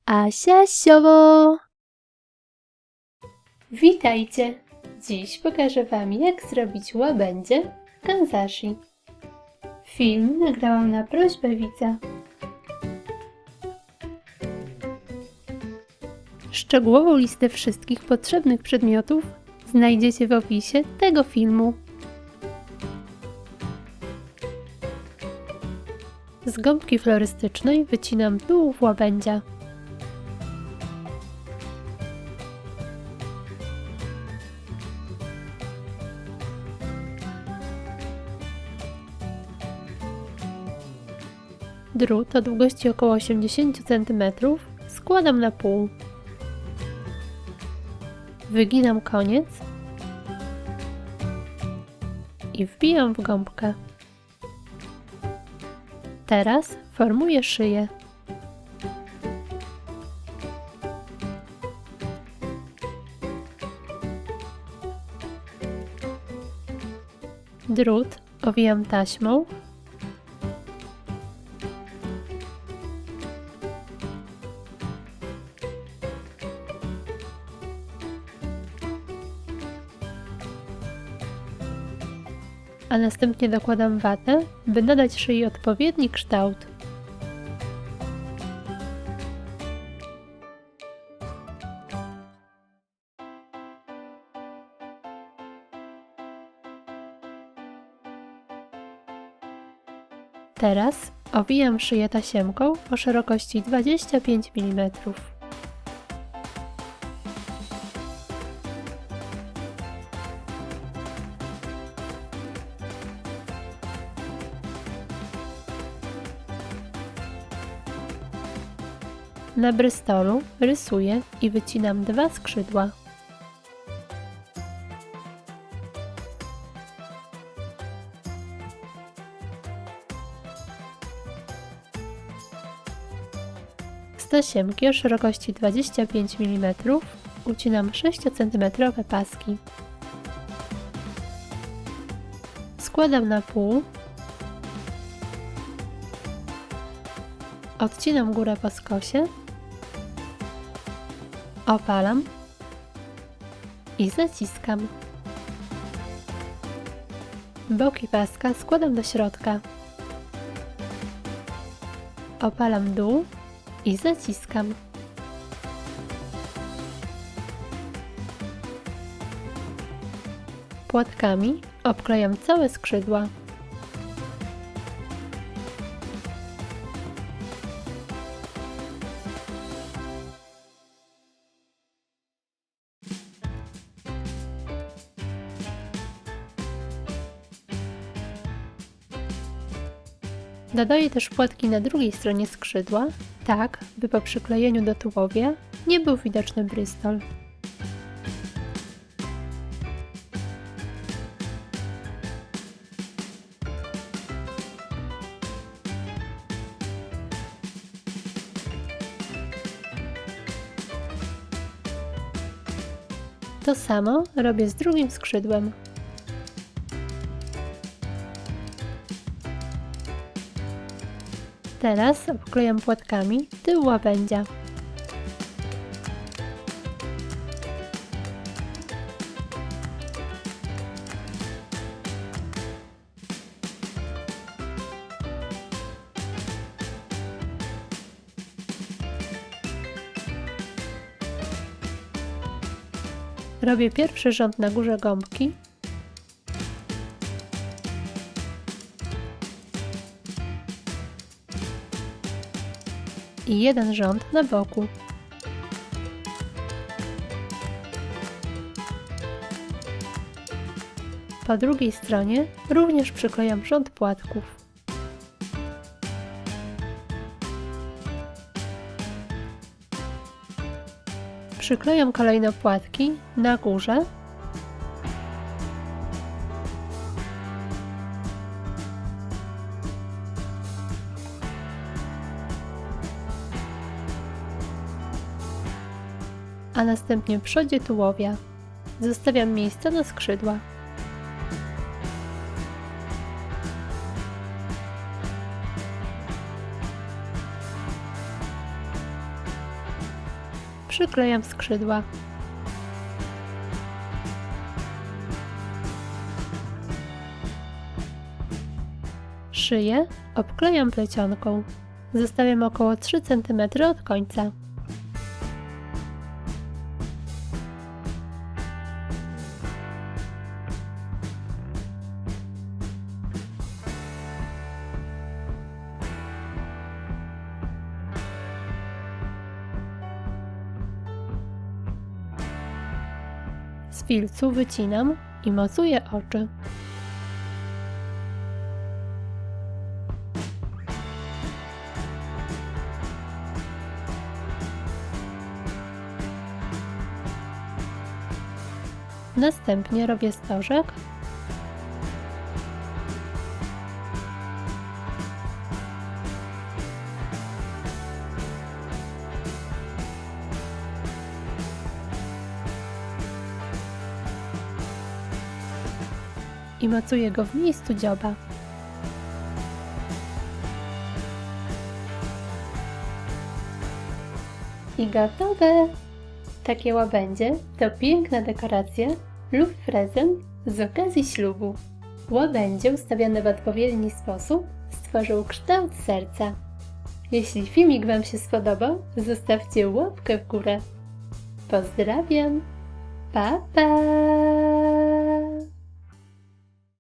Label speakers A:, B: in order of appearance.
A: Asia Siowo! Witajcie! Dziś pokażę Wam, jak zrobić łabędzie w Kanzashi. Film nagrałam na prośbę widza. Szczegółową listę wszystkich potrzebnych przedmiotów znajdziecie w opisie tego filmu. Z gąbki florystycznej wycinam tułów łabędzia. Drut o długości około 80 cm składam na pół. Wyginam koniec i wbijam w gąbkę. Teraz formuję szyję. Drut owijam taśmą. A następnie dokładam watę, by nadać szyi odpowiedni kształt. Teraz owijam szyję tasiemką o szerokości 25 mm. Na brystolu rysuję i wycinam 2 skrzydła. Z tasiemki o szerokości 25 mm ucinam 6 cm paski. Składam na pół. Odcinam górę po skosie. Opalam i zaciskam. Boki paska składam do środka. Opalam dół i zaciskam. Płatkami obklejam całe skrzydła. Dodaję też płatki na drugiej stronie skrzydła, tak by po przyklejeniu do tułowia nie był widoczny brystol. To samo robię z drugim skrzydłem. Teraz obklejam płatkami tył łabędzia. Robię pierwszy rząd na górze gąbki. I jeden rząd na boku. Po drugiej stronie również przyklejam rząd płatków. Przyklejam kolejno płatki na górze. A następnie w przodzie tułowia. Zostawiam miejsce na skrzydła. przyklejam skrzydła. Szyję obklejam plecionką. Zostawiam około 3 cm od końca. Z filcu wycinam i mocuję oczy. Następnie robię stożek, i mocuję go w miejscu dzioba. I gotowe! Takie łabędzie to piękna dekoracja lub prezent z okazji ślubu. Łabędzie ustawione w odpowiedni sposób stworzył kształt serca. Jeśli filmik Wam się spodobał, zostawcie łapkę w górę. Pozdrawiam! Pa, pa!